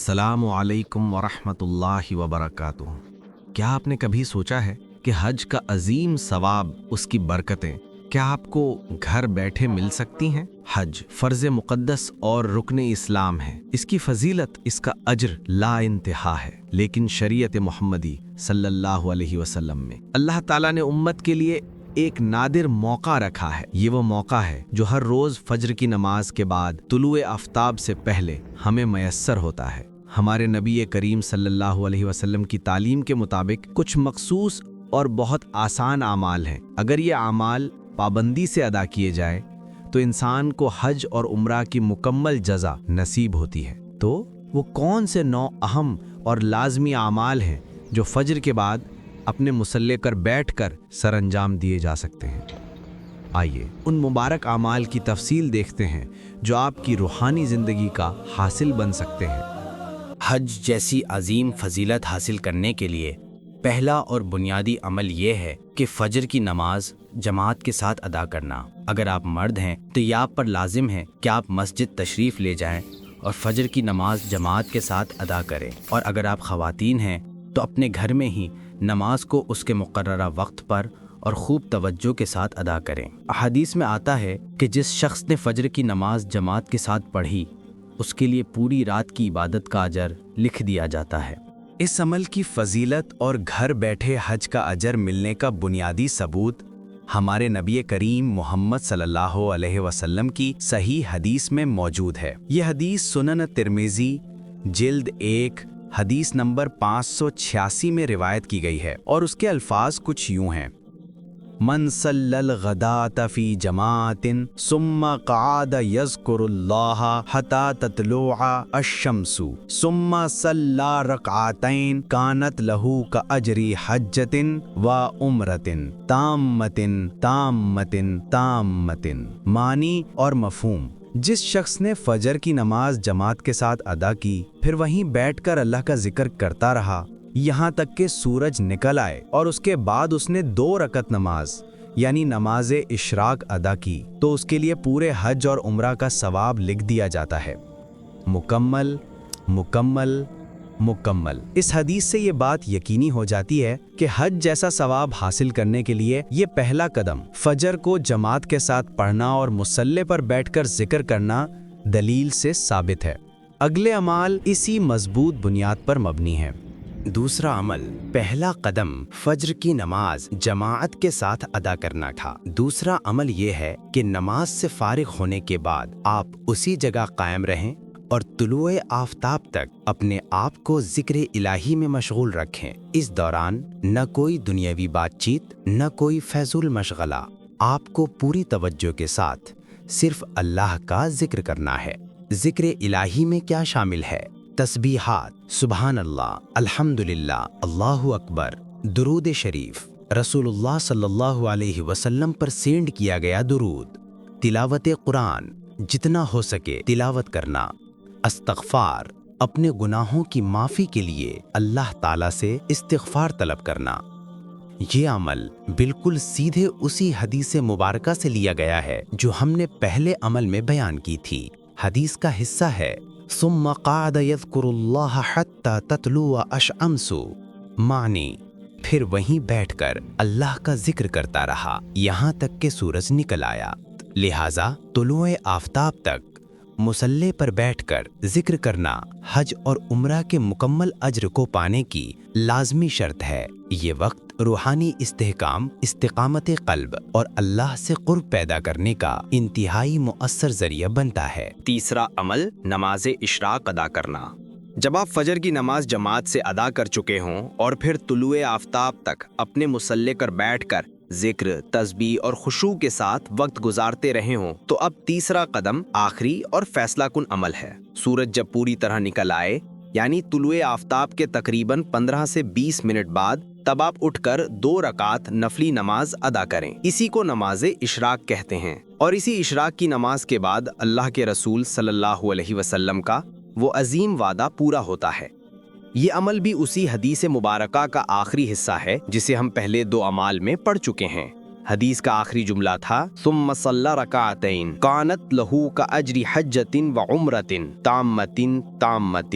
السلام علیکم ورحمۃ اللہ وبرکاتہ۔ کیا آپ نے کبھی سوچا ہے کہ حج کا عظیم ثواب، اس کی برکتیں کیا آپ کو گھر بیٹھے مل سکتی ہیں؟ حج فرض مقدس اور رکن اسلام ہے۔ اس کی فضیلت، اس کا اجر لا انتہا ہے، لیکن شریعت محمدی صلی اللہ علیہ وسلم میں اللہ تعالیٰ نے امت کے لیے ایک نادر موقع رکھا ہے۔ یہ وہ موقع ہے جو ہر روز فجر کی نماز کے بعد طلوع آفتاب سے پہلے ہمیں میسر ہوتا ہے۔ ہمارے نبی کریم صلی اللہ علیہ وسلم کی تعلیم کے مطابق کچھ مخصوص اور بہت آسان اعمال ہیں۔ اگر یہ اعمال پابندی سے ادا کیے جائے تو انسان کو حج اور عمرہ کی مکمل جزا نصیب ہوتی ہے۔ تو وہ کون سے 9 اہم اور لازمی اعمال ہیں جو فجر کے بعد اپنے مصلی پر بیٹھ کر سر انجام دیے جا سکتے ہیں؟ آئیے ان مبارک اعمال کی تفصیل دیکھتے ہیں جو آپ کی روحانی زندگی کا حاصل بن سکتے ہیں۔ حج جیسی عظیم فضیلت حاصل کرنے کے لیے پہلا اور بنیادی عمل یہ ہے کہ فجر کی نماز جماعت کے ساتھ ادا کرنا۔ اگر آپ مرد ہیں تو یہ آپ پر لازم ہے کہ آپ مسجد تشریف لے جائیں اور فجر کی نماز جماعت کے ساتھ ادا کریں، اور اگر آپ خواتین ہیں تو اپنے گھر میں ہی نماز کو اس کے مقررہ وقت پر اور خوب توجہ کے ساتھ ادا کریں۔ احادیث میں آتا ہے کہ جس شخص نے فجر کی نماز جماعت کے ساتھ پڑھی، اس کے لیے پوری رات کی عبادت کا اجر لکھ دیا جاتا ہے۔ اس عمل کی فضیلت اور گھر بیٹھے حج کا اجر ملنے کا بنیادی ثبوت ہمارے نبی کریم محمد صلی اللہ علیہ وسلم کی صحیح حدیث میں موجود ہے۔ یہ حدیث سنن ترمذی جلد 1 حدیث نمبر 586 میں روایت کی گئی ہے، اور اس کے الفاظ کچھ یوں ہیں: من صلی الغداۃ فی جماعت ثم قعد یذکر اللہ حتی تطلع الشمس ثم صلی رکعتین کانت لہ کاجر حجۃ و عمرۃ تامۃ تامۃ تامۃ۔ معنی اور مفہوم: جس شخص نے فجر کی نماز جماعت کے ساتھ ادا کی، پھر وہیں بیٹھ کر اللہ کا ذکر کرتا رہا یہاں تک کہ سورج نکل آئے، اور اس کے بعد اس نے 2 رکعت نماز یعنی نماز اشراق ادا کی، تو اس کے لیے پورے حج اور عمرہ کا ثواب لکھ دیا جاتا ہے۔ مکمل مکمل مکمل۔ اس حدیث سے یہ بات یقینی ہو جاتی ہے کہ حج جیسا ثواب حاصل کرنے کے لیے یہ پہلا قدم فجر کو جماعت کے ساتھ پڑھنا اور مصلی پر بیٹھ کر ذکر کرنا دلیل سے ثابت ہے۔ اگلے اعمال اسی مضبوط بنیاد پر مبنی ہیں۔ دوسرا عمل، پہلا قدم فجر کی نماز جماعت کے ساتھ ادا کرنا تھا۔ دوسرا عمل یہ ہے کہ نماز سے فارغ ہونے کے بعد آپ اسی جگہ قائم رہیں اور طلوع آفتاب تک اپنے آپ کو ذکر الہی میں مشغول رکھیں۔ اس دوران نہ کوئی دنیاوی بات چیت، نہ کوئی فضول مشغلہ، آپ کو پوری توجہ کے ساتھ صرف اللہ کا ذکر کرنا ہے۔ ذکر الہی میں کیا شامل ہے؟ تسبیحات، سبحان اللہ، الحمدللہ، اللہ اکبر، درود شریف، رسول اللہ صلی اللہ علیہ وسلم پر سینڈ کیا گیا درود، تلاوت قرآن، جتنا ہو سکے تلاوت کرنا، استغفار، اپنے گناہوں کی معافی کے لیے اللہ تعالیٰ سے استغفار طلب کرنا۔ یہ عمل بالکل سیدھے اسی حدیث مبارکہ سے لیا گیا ہے جو ہم نے پہلے عمل میں بیان کی تھی۔ حدیث کا حصہ ہے ثم قعد یذکر اللہ حتی تطلع الشمس۔ معنی: پھر وہیں بیٹھ کر اللہ کا ذکر کرتا رہا یہاں تک کہ سورج نکل آیا۔ لہٰذا طلوع آفتاب تک مصلی پر بیٹھ کر ذکر کرنا حج اور عمرہ کے مکمل اجر کو پانے کی لازمی شرط ہے۔ یہ وقت روحانی استحکام، استقامت قلب اور اللہ سے قرب پیدا کرنے کا انتہائی مؤثر ذریعہ بنتا ہے۔ تیسرا عمل، نماز اشراق ادا کرنا۔ جب آپ فجر کی نماز جماعت سے ادا کر چکے ہوں اور پھر طلوع آفتاب تک اپنے مصلی پر بیٹھ کر ذکر، تسبیح اور خشوع کے ساتھ وقت گزارتے رہے ہوں، تو اب تیسرا قدم آخری اور فیصلہ کن عمل ہے۔ سورج جب پوری طرح نکل آئے، یعنی طلوع آفتاب کے تقریباً 15 سے 20 منٹ بعد، تب آپ اٹھ کر 2 رکعت نفلی نماز ادا کریں۔ اسی کو نماز اشراق کہتے ہیں، اور اسی اشراق کی نماز کے بعد اللہ کے رسول صلی اللہ علیہ وسلم کا وہ عظیم وعدہ پورا ہوتا ہے۔ یہ عمل بھی اسی حدیث مبارکہ کا آخری حصہ ہے جسے ہم پہلے 2 اعمال میں پڑھ چکے ہیں۔ حدیث کا آخری جملہ تھا ثم صلی رکعتین کانت لہ کاجر حجۃ و عمرۃ تامۃ تامۃ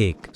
1.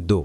2.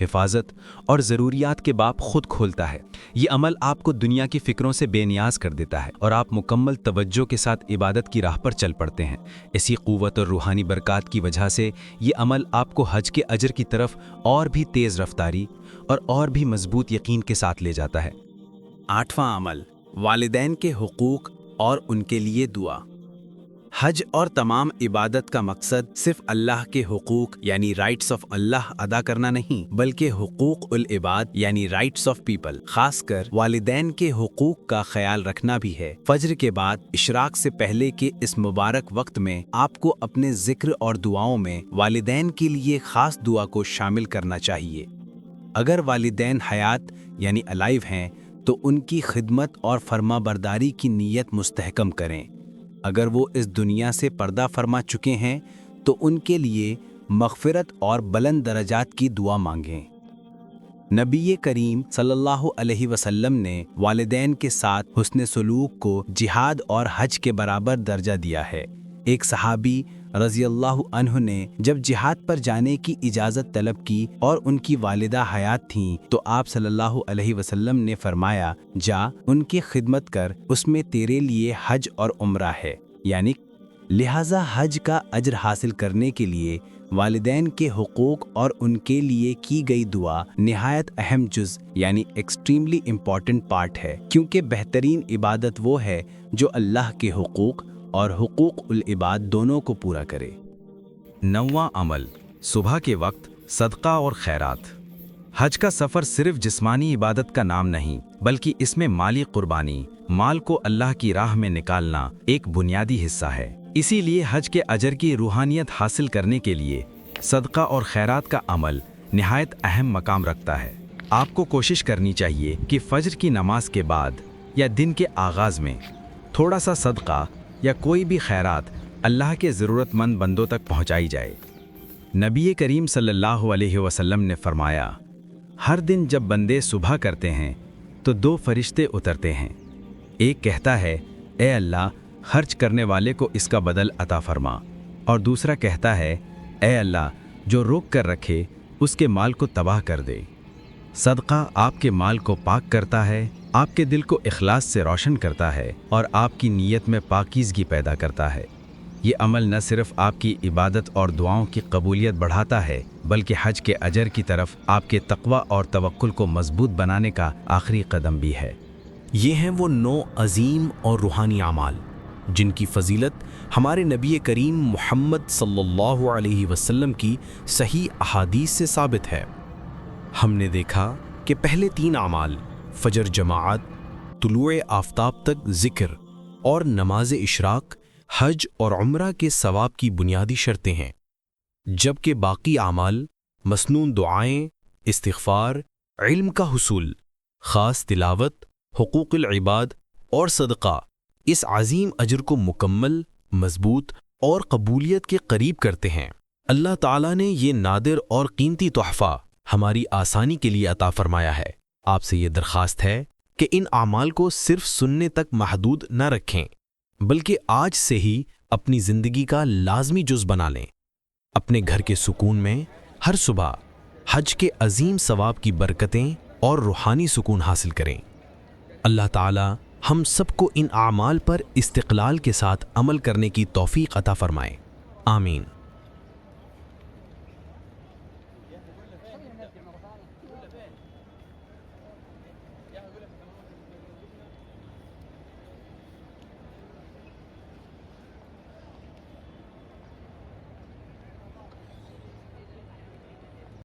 حفاظت اور ضروریات کے باب خود کھولتا ہے۔ یہ عمل آپ کو دنیا کی فکروں سے بے نیاز کر دیتا ہے اور آپ مکمل توجہ کے ساتھ عبادت کی راہ پر چل پڑتے ہیں۔ اسی قوت اور روحانی برکات کی وجہ سے یہ عمل آپ کو حج کے اجر کی طرف اور بھی تیز رفتاری اور بھی مضبوط یقین کے ساتھ لے جاتا ہے۔ 8واں عمل، والدین کے حقوق اور ان کے لیے دعا۔ حج اور تمام عبادت کا مقصد صرف اللہ کے حقوق یعنی رائٹس آف اللہ ادا کرنا نہیں، بلکہ حقوق العباد یعنی رائٹس آف پیپل، خاص کر والدین کے حقوق کا خیال رکھنا بھی ہے۔ فجر کے بعد اشراق سے پہلے کے اس مبارک وقت میں آپ کو اپنے ذکر اور دعاؤں میں والدین کے لیے خاص دعا کو شامل کرنا چاہیے۔ اگر والدین حیات یعنی الائیو ہیں تو ان کی خدمت اور فرما برداری کی نیت مستحکم کریں۔ اگر وہ اس دنیا سے پردہ فرما چکے ہیں تو ان کے لیے مغفرت اور بلند درجات کی دعا مانگیں۔ نبی کریم صلی اللہ علیہ وسلم نے والدین کے ساتھ حسن سلوک کو جہاد اور حج کے برابر درجہ دیا ہے۔ ایک صحابی رضی اللہ عنہ نے جب جہاد پر جانے کی اجازت طلب کی اور ان کی والدہ حیات تھیں تو آپ صلی اللہ علیہ وسلم نے فرمایا، جا ان کی خدمت کر، اس میں تیرے لیے حج اور عمرہ ہے۔ یعنی لہٰذا حج کا اجر حاصل کرنے کے لیے والدین کے حقوق اور ان کے لیے کی گئی دعا نہایت اہم جز یعنی ایکسٹریملی امپورٹنٹ پارٹ ہے، کیونکہ بہترین عبادت وہ ہے جو اللہ کے حقوق اور حقوق العباد دونوں کو پورا کرے۔ 9واں عمل، صبح کے وقت صدقہ اور خیرات۔ حج کا سفر صرف جسمانی عبادت کا نام نہیں، بلکہ اس میں مالی قربانی، مال کو اللہ کی راہ میں نکالنا ایک بنیادی حصہ ہے۔ اسی لیے حج کے اجر کی روحانیت حاصل کرنے کے لیے صدقہ اور خیرات کا عمل نہایت اہم مقام رکھتا ہے۔ آپ کو کوشش کرنی چاہیے کہ فجر کی نماز کے بعد یا دن کے آغاز میں تھوڑا سا صدقہ یا کوئی بھی خیرات اللہ کے ضرورت مند بندوں تک پہنچائی جائے۔ نبی کریم صلی اللہ علیہ وسلم نے فرمایا، ہر دن جب بندے صبح کرتے ہیں تو 2 فرشتے اترتے ہیں، ایک کہتا ہے اے اللہ خرچ کرنے والے کو اس کا بدل عطا فرما، اور دوسرا کہتا ہے اے اللہ جو روک کر رکھے اس کے مال کو تباہ کر دے۔ صدقہ آپ کے مال کو پاک کرتا ہے، آپ کے دل کو اخلاص سے روشن کرتا ہے اور آپ کی نیت میں پاکیزگی پیدا کرتا ہے۔ یہ عمل نہ صرف آپ کی عبادت اور دعاؤں کی قبولیت بڑھاتا ہے، بلکہ حج کے اجر کی طرف آپ کے تقوی اور توکل کو مضبوط بنانے کا آخری قدم بھی ہے۔ یہ ہیں وہ 9 عظیم اور روحانی اعمال جن کی فضیلت ہمارے نبی کریم محمد صلی اللہ علیہ وسلم کی صحیح احادیث سے ثابت ہے۔ ہم نے دیکھا کہ پہلے 3 اعمال فجر جماعت، طلوع آفتاب تک ذکر اور نماز اشراق حج اور عمرہ کے ثواب کی بنیادی شرطیں ہیں، جبکہ باقی اعمال مسنون دعائیں، استغفار، علم کا حصول، خاص تلاوت، حقوق العباد اور صدقہ اس عظیم اجر کو مکمل، مضبوط اور قبولیت کے قریب کرتے ہیں۔ اللہ تعالیٰ نے یہ نادر اور قیمتی تحفہ ہماری آسانی کے لیے عطا فرمایا ہے۔ آپ سے یہ درخواست ہے کہ ان اعمال کو صرف سننے تک محدود نہ رکھیں، بلکہ آج سے ہی اپنی زندگی کا لازمی جز بنا لیں۔ اپنے گھر کے سکون میں ہر صبح حج کے عظیم ثواب کی برکتیں اور روحانی سکون حاصل کریں۔ اللہ تعالی ہم سب کو ان اعمال پر استقلال کے ساتھ عمل کرنے کی توفیق عطا فرمائے۔ آمین۔